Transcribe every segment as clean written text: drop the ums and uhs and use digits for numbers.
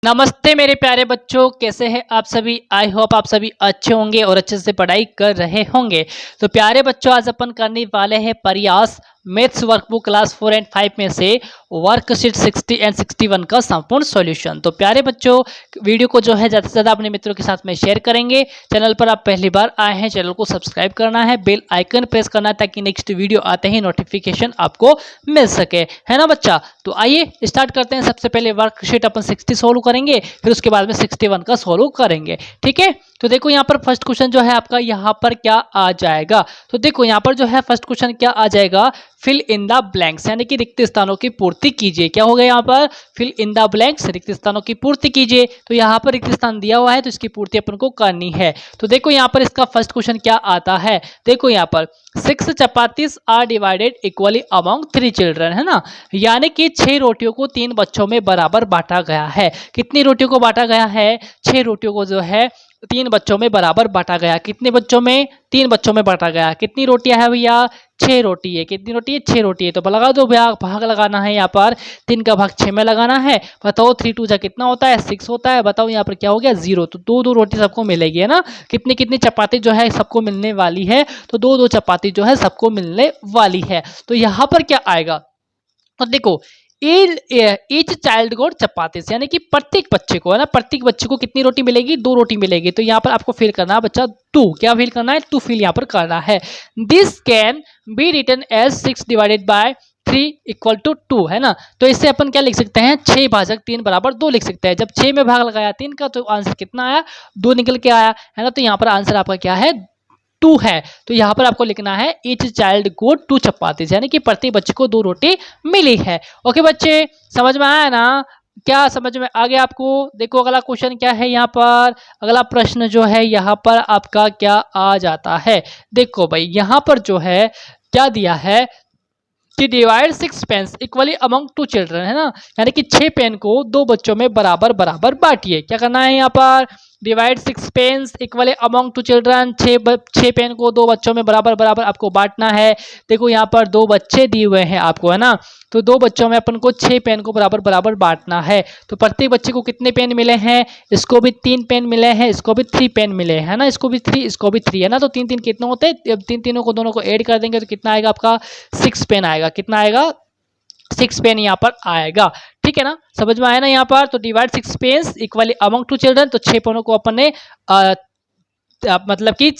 नमस्ते मेरे प्यारे बच्चों, कैसे हैं आप सभी। आई होप आप सभी अच्छे होंगे और अच्छे से पढ़ाई कर रहे होंगे। तो प्यारे बच्चों, आज अपन करने वाले हैं प्रयास मैथ्स वर्कबुक क्लास 4 एंड 5 में से वर्कशीट 60 एंड 61 का संपूर्ण सॉल्यूशन। तो प्यारे बच्चों, वीडियो को जो है ज़्यादा से ज़्यादा अपने मित्रों के साथ में शेयर करेंगे। चैनल पर आप पहली बार आए हैं, चैनल को सब्सक्राइब करना है, बेल आइकन प्रेस करना है ताकि नेक्स्ट वीडियो आते ही नोटिफिकेशन आपको मिल सके, है ना बच्चा। तो आइए स्टार्ट करते हैं। सबसे पहले वर्कशीट अपन 60 सोल्व करेंगे, फिर उसके बाद में 61 का सोल्व करेंगे, ठीक है। तो देखो यहाँ पर फर्स्ट क्वेश्चन जो है आपका यहाँ पर क्या आ जाएगा। तो देखो यहाँ पर जो है फर्स्ट क्वेश्चन क्या आ जाएगा, फिल इन द ब्लैंक्स, यानी कि रिक्त स्थानों की पूर्ति कीजिए। क्या हो गया यहाँ पर, फिल इन द ब्लैंक्स, रिक्त स्थानों की पूर्ति कीजिए। तो यहाँ पर रिक्त स्थान दिया हुआ है तो इसकी पूर्ति अपन को करनी है। तो देखो यहाँ पर इसका फर्स्ट क्वेश्चन क्या आता है। देखो यहाँ पर 6 chapatis are divided equally among 3 children, है ना। यानी कि 6 रोटियों को 3 बच्चों में बराबर बांटा गया है। कितनी रोटियों को बांटा गया है, 6 रोटियों को जो है 3 बच्चों में बराबर बांटा गया। कितने बच्चों में, 3 बच्चों में बांटा गया। कितनी रोटियां है भैया, 6 रोटी है। कितनी रोटी है, 6 रोटी है। तो लगा दो भाग, भाग लगाना है यहाँ पर, 3 का भाग 6 में लगाना है। बताओ 3 2 जा कितना होता है, 6 होता है। बताओ यहाँ पर क्या हो गया, 0। तो 2 रोटी सबको मिलेगी, है ना। कितनी कितनी चपाती जो है सबको मिलने वाली है, तो 2 चपाती जो है सबको मिलने वाली है। तो यहाँ पर क्या आएगा, तो देखो ईच चाइल्ड गोट चपाती, यानी कि प्रत्येक बच्चे को, है ना, प्रत्येक बच्चे को कितनी रोटी मिलेगी, 2 रोटी मिलेगी। तो यहाँ पर आपको फिल करना है बच्चा 2, क्या फिल करना है, 2 फिल यहाँ पर करना है। This can be written as 6 divided by 3 equal to 2, है ना। तो इससे अपन क्या लिख सकते हैं, 6 भाजक 3 बराबर 2 लिख सकते हैं। जब 6 में भाग लगाया 3 का तो आंसर कितना आया, 2 निकल के आया, है ना। तो यहाँ पर आंसर आपका क्या है, 2 है। तो यहाँ पर आपको लिखना है ईच चाइल्ड को 2 चपाती, यानी कि प्रति बच्चे को 2 रोटी मिली है। ओके बच्चे, समझ में आया ना, क्या समझ में आ गया आपको। देखो अगला क्वेश्चन क्या है यहाँ पर, अगला प्रश्न जो है यहाँ पर आपका क्या आ जाता है। देखो भाई यहाँ पर जो है क्या दिया है कि divide 6 pens equally among 2 children, है ना। यानी कि 6 पेन को 2 बच्चों में बराबर बराबर बांटिए। क्या करना है यहाँ पर, divide 6 pens equally among 2 children, 6 pen को 2 बच्चों में बराबर बराबर आपको बांटना है। देखो यहाँ पर 2 बच्चे दिए हुए हैं आपको, है ना। तो 2 बच्चों में अपन को 6 पेन को बराबर बराबर बांटना है। तो प्रत्येक बच्चे को कितने पेन मिले हैं, इसको भी 3 पेन मिले हैं, इसको भी 3 पेन मिले हैं, है ना। इसको भी 3, इसको भी 3, है ना। तो 3 3 कितने होते हैं, अब 3 तीनों को दोनों को ऐड कर देंगे तो कितना आएगा आपका, 6 पेन आएगा। कितना आएगा, 6 पेन यहाँ पर आएगा, ठीक है ना। समझ में आया ना यहाँ पर। तो divide 6 pens equally among 2 children, तो 6 पेनों को अपन ने मतलब कि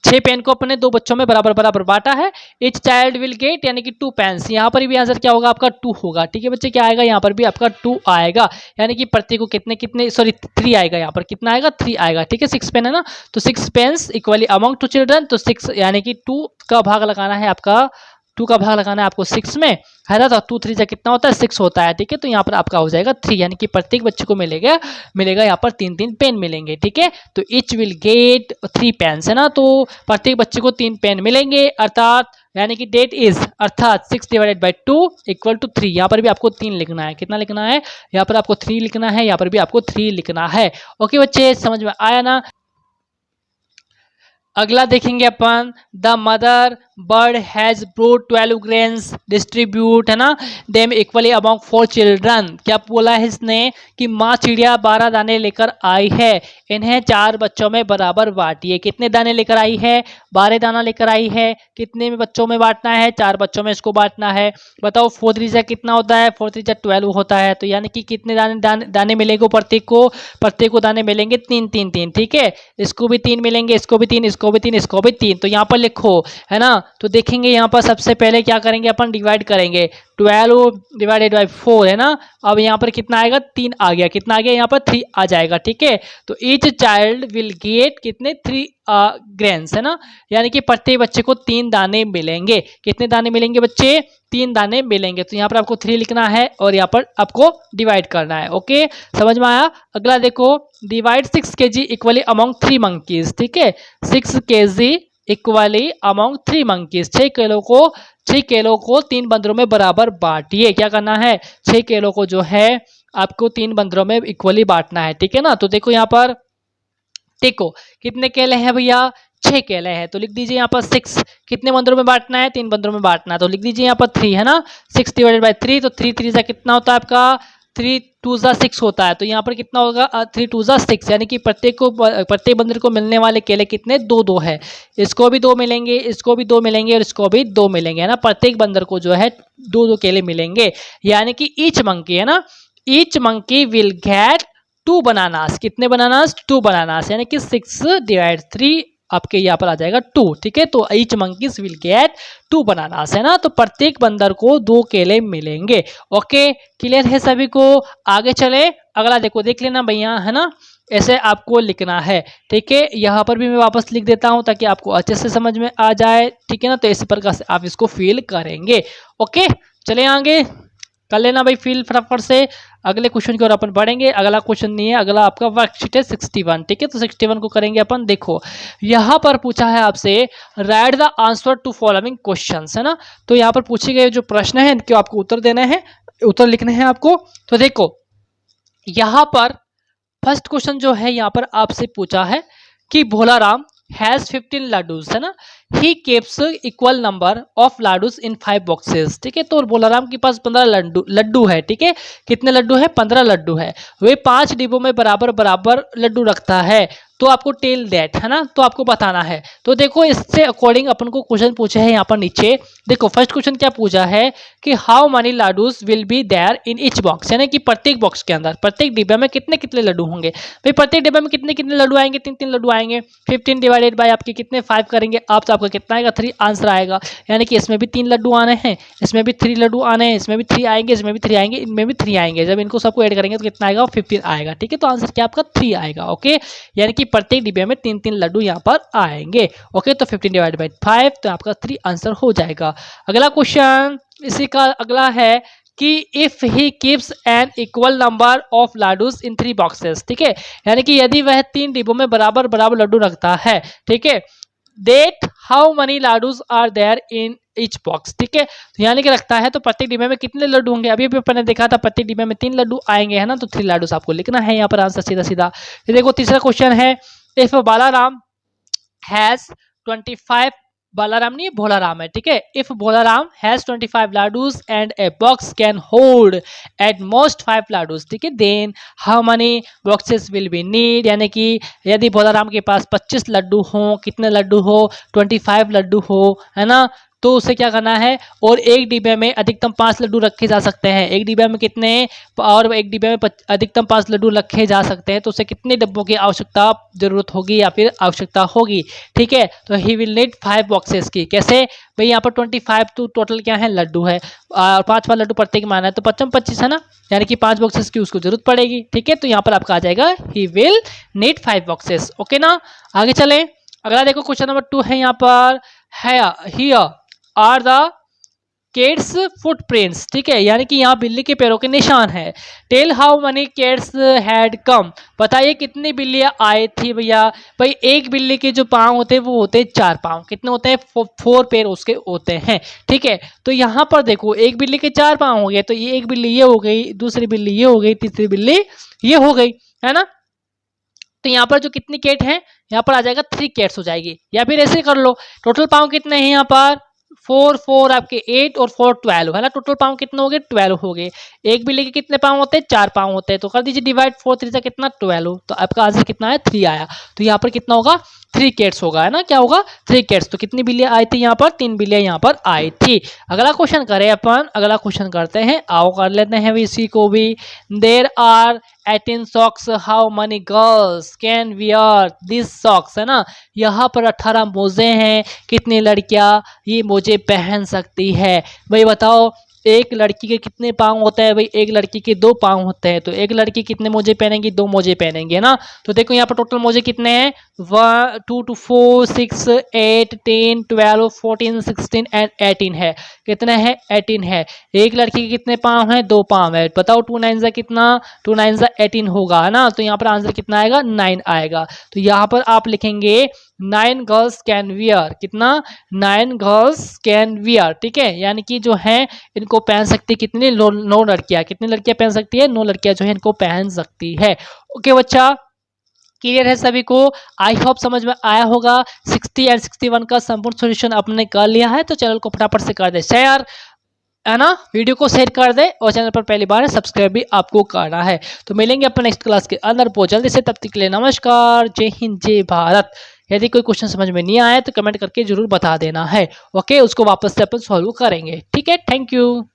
6 पेन को अपने 2 बच्चों में बराबर बराबर बांटा है। इच चाइल्ड विल गेट, यानी कि 2 पेन्स। यहाँ पर भी आंसर क्या होगा आपका, 2 होगा, ठीक है बच्चे। क्या आएगा यहाँ पर भी आपका 2 आएगा, यानी कि प्रत्येक को कितने कितने, सॉरी 3 आएगा यहाँ पर। कितना आएगा, 3 आएगा, ठीक है। 6 पेन है ना, तो 6 पेन्स इक्वली अमंग 2 चिल्ड्रन, तो 6 यानी कि 2 का भाग लगाना है आपका, 2 का भाग लगाना है आपको 6 में, है ना। तो 2 3 जा कितना होता है, 6 होता है, ठीक है। तो यहाँ पर आपका हो जाएगा 3, यानी कि प्रत्येक बच्चे को मिलेगा यहाँ पर 3 3 पेन मिलेंगे, ठीक है। तो ईच विल गेट 3 पेन्स, है ना। तो प्रत्येक बच्चे को 3 पेन मिलेंगे, अर्थात यानी कि डेट इज, अर्थात 6 डिवाइडेड बाई 2 इक्वल टू 3। यहाँ पर भी आपको 3 लिखना है। कितना लिखना है, यहाँ पर आपको 3 लिखना है, यहाँ पर भी आपको 3 लिखना है। ओके बच्चे, समझ में आया ना। अगला देखेंगे अपन, the mother bird has brood 12 grains distribute, है ना, देम इक्वली अमॉन्ग 4 चिल्ड्रन। क्या बोला है इसने कि माँ चिड़िया 12 दाने लेकर आई है, इन्हें 4 बच्चों में बराबर बांटिए। कितने दाने लेकर आई है, 12 दाना लेकर आई है। कितने में बच्चों में बांटना है, 4 बच्चों में इसको बांटना है। बताओ 4 3 जा कितना होता है, 4 3 जा 12 होता है। तो यानी कि कितने दाने मिलेंगे प्रत्येक को दाने मिलेंगे 3 3 3, ठीक है। इसको भी 3 मिलेंगे, इसको भी 3, इसको भी 3, इसको भी 3। तो यहाँ पर लिखो, है ना। तो देखेंगे यहाँ पर सबसे पहले क्या करेंगे अपन, डिवाइड करेंगे। 12 डिवाइडेड बाई 4, है ना। अब यहाँ पर कितना आएगा, 3 आ गया। कितना आ गया, यहाँ पर 3 आ जाएगा, ठीक है। तो ईच चाइल्ड विल गेट कितने, 3 ग्रेन्स, है ना। यानी कि प्रत्येक बच्चे को 3 दाने मिलेंगे। कितने दाने मिलेंगे बच्चे, 3 दाने मिलेंगे। तो यहाँ पर आपको 3 लिखना है और यहाँ पर आपको डिवाइड करना है। ओके, समझ में आया। अगला देखो, divide 6 kg equally among 3 monkeys, ठीक है। 6 kg equally among 3 monkeys, 6 kilo को 3 बंदरों में बराबर बांटिए। क्या करना है, 6 किलो को जो है आपको 3 बंदरों में इक्वली बांटना है, ठीक है ना। तो देखो यहाँ पर, देखो कितने केले हैं भैया, 6 केले हैं। तो लिख दीजिए यहाँ पर 6, कितने बंदरों में बांटना है, 3 बंदरों में बांटना है। तो लिख दीजिए यहाँ पर 3, है ना। 6 डिवाइडेड बाई 3, तो 3 3 से कितना होता है आपका, 3 2 जा 6 होता है, तो यहाँ पर कितना होगा 3 2 जा 6, यानी कि प्रत्येक बंदर को मिलने वाले केले कितने 2-2 है। इसको भी 2 मिलेंगे, इसको भी 2 मिलेंगे और इसको भी 2 मिलेंगे, है ना। प्रत्येक बंदर को जो है 2-2 केले मिलेंगे, यानी कि ईच मंकी, है ना, each monkey will get 2 bananas. कितने बनानास 2 बनानास, यानी कि 6/3 आपके यहाँ पर आ जाएगा 2, ठीक है। तो each monkeys will get 2 bananas, है ना। तो प्रत्येक बंदर को 2 केले मिलेंगे। ओके, क्लियर है सभी को। आगे चले, अगला देखो, देख लेना भैया, है ना। ऐसे आपको लिखना है, ठीक है। यहाँ पर भी मैं वापस लिख देता हूँ ताकि आपको अच्छे से समझ में आ जाए, ठीक है ना। तो इस प्रकार से आप इसको फील करेंगे। ओके, चले आगे कर लेना भाई फील फटाफट से। अगले क्वेश्चन की ओर अपन बढ़ेंगे। अगला क्वेश्चन नहीं है, अगला आपका वर्कशीट है 61, ठीक है। तो 61 को करेंगे अपन। देखो यहाँ पर पूछा है आपसे write the answer to following questions, है ना। तो यहाँ पर पूछे गए जो प्रश्न है इनके आपको उत्तर देना है, उत्तर लिखने हैं आपको। तो देखो यहाँ पर फर्स्ट क्वेश्चन जो है यहाँ पर आपसे पूछा है कि भोलाराम हैज 15 लड्डूज, है ना। He keeps equal number of laddoos in 5 boxes, ठीक है। तो भोलाराम के पास 15 लड्डू है, ठीक है। कितने लड्डू है 15 लड्डू है। वे 5 डिब्बों में बराबर बराबर लड्डू रखता है। तो आपको टेल दैट, है ना, तो आपको बताना है। तो देखो इससे अकॉर्डिंग अपन को क्वेश्चन पूछे हैं यहाँ पर नीचे। देखो फर्स्ट क्वेश्चन क्या पूछा है कि how many laddoos will be there in each box, यानी कि प्रत्येक बॉक्स के अंदर, प्रत्येक डिब्बे में कितने कितने लड्डू होंगे। भाई प्रत्येक डिब्बे में कितने कितने लड्डू आएंगे, 3-3 लड्डू आएंगे। 15 डिवाइडेड बाय आपके कितने 5 करेंगे आप, तो आपका कितना आएगा 3 आंसर आएगा। यानी कि इसमें भी 3 लड्डू आने हैं, इसमें भी 3 लड्डू आने हैं, इसमें भी 3 आएंगे, इसमें भी 3 आएंगे, इनमें भी 3 आएंगे। जब इनको सबको ऐड करेंगे तो कितना आएगा 15 आएगा, ठीक है। तो आंसर क्या आपका 3 आएगा। ओके, यानी कि प्रत्येक डिब्बे में 3-3 लड्डू यहाँ पर आएंगे। ओके, तो 15 डिवाइड बाई 5, तो आपका 3 आंसर हो जाएगा। अगला क्वेश्चन इसी का अगला है कि if he keeps an equal number of laddoos in 3 boxes, ठीक है। यानी कि यदि वह 3 डिब्बों में बराबर बराबर लड्डू रखता है, ठीक है। That how many laddoos are there in each box, ठीक है। तो यानी कि रखता है तो प्रत्येक डिब्बे में कितने लड्डू होंगे। अभी अभी मैंने देखा था प्रत्येक डिब्बे में 3 लड्डू आएंगे, है ना। तो 3 लाडूस आपको लिखना है यहाँ पर आंसर सीधा सीधा। ये देखो तीसरा क्वेश्चन है इफ बालाराम हैज 25, बालाराम नहीं भोलाराम है, ठीक है। If Bholaram has 25 laddoos and a box can hold at most 5 laddoos, ठीक है। Then how many boxes will be need, यानी कि यदि भोलाराम के पास 25 लड्डू हो, कितने लड्डू हो 25 लड्डू हो, है ना। तो उसे क्या करना है, और एक डिब्बे में अधिकतम 5 लड्डू रखे जा सकते हैं। एक डिब्बे में कितने, और एक डिब्बे में अधिकतम 5 लड्डू रखे जा सकते हैं। तो उसे कितने डब्बों की आवश्यकता जरूरत होगी या फिर आवश्यकता होगी, ठीक है। तो ही विल नीड 5 बॉक्सेस की। कैसे भाई, यहाँ पर 25 तो टोटल क्या है लड्डू है, और 5 लड्डू प्रत्येक में आना है, तो 25 है ना, यानी कि 5 बॉक्सेस की उसको जरूरत पड़ेगी, ठीक है। तो यहाँ पर आपका आ जाएगा he will need 5 boxes. Okay ना, आगे चले। अगला देखो क्वेश्चन नंबर 2 है यहाँ पर है here are the cats footprints, ठीक है। यानी कि यहाँ बिल्ली के पैरों के निशान है। Tell how many cats had come, बताइए कितनी बिल्लियां आई थी भैया। भाई एक बिल्ली के जो पाँव होते हैं वो होते हैं 4 पाँव, कितने होते हैं 4 पैर उसके होते हैं, ठीक है। तो यहाँ पर देखो एक बिल्ली के 4 पाँव हो गए, तो ये एक बिल्ली ये हो गई, दूसरी बिल्ली ये हो गई, तीसरी बिल्ली ये हो गई, है ना। तो यहाँ पर जो कितनी कैट है यहाँ पर आ जाएगा 3 कैट्स हो जाएगी। या फिर ऐसे कर लो, टोटल पाँव कितने हैं यहाँ पर 4 आपके 8 और 4 12, है ना। टोटल पाँव कितने हो गए 12 हो गए। एक बिल्ली के कितने पाँव होते हैं 4 पाँव होते हैं, तो कर दीजिए डिवाइड 4 3 से कितना 12, तो आपका आंसर कितना है 3 आया। तो यहाँ पर कितना होगा 3 कैट्स होगा, है ना। क्या होगा 3 कैट्स। तो कितनी बिल्लियां आई थी यहाँ पर 3 बिल्लियां यहाँ पर आई थी। अगला क्वेश्चन करें अपन, अगला क्वेश्चन करते हैं, आओ कर लेते हैं इसी को भी। There are 18 socks, how many girls can wear this socks, है ना। यहाँ पर 18 मोजे हैं, कितनी लड़कियां ये मोजे पहन सकती है। भाई बताओ एक लड़की के कितने पाँव होते हैं। भाई एक लड़की के 2 पाँव होते हैं, तो एक लड़की कितने मोजे पहनेंगी 2 मोजे पहनेंगे ना। तो देखो यहाँ पर टोटल मोजे कितने हैं 1 2 2 4 6 8 10 12 14 16 एंड 18 है। कितने हैं 18 है। एक लड़की के कितने पाँव हैं 2 पाँव है। बताओ 2 9 जा कितना 2 9 जा 18 होगा, है ना। तो यहाँ पर आंसर कितना आएगा 9 आएगा। तो यहाँ पर आप लिखेंगे 9 गर्ल्स कैन वियर, कितना 9 गर्ल्स कैन वियर, ठीक है। यानी कि जो है इनको पहन सकती कितनी 9 लड़कियां, कितनी लड़कियां पहन सकती है 9 लड़कियां जो है इनको पहन सकती है। ओके बच्चा, क्लियर है सभी को। आई होप समझ में आया होगा। 60 एंड 61 का संपूर्ण सॉल्यूशन आपने कर लिया है, तो चैनल को फटाफट से कर दे शेयर है ना, वीडियो को शेयर कर दे और चैनल पर पहली बार सब्सक्राइब भी आपको करना है। तो मिलेंगे अपन नेक्स्ट क्लास के अंदर बहुत जल्दी से, तब तक के लिए नमस्कार, जय हिंद, जय भारत। यदि कोई क्वेश्चन समझ में नहीं आया तो कमेंट करके जरूर बता देना है, ओके, उसको वापस से अपन सॉल्व करेंगे। ठीक है, थैंक यू।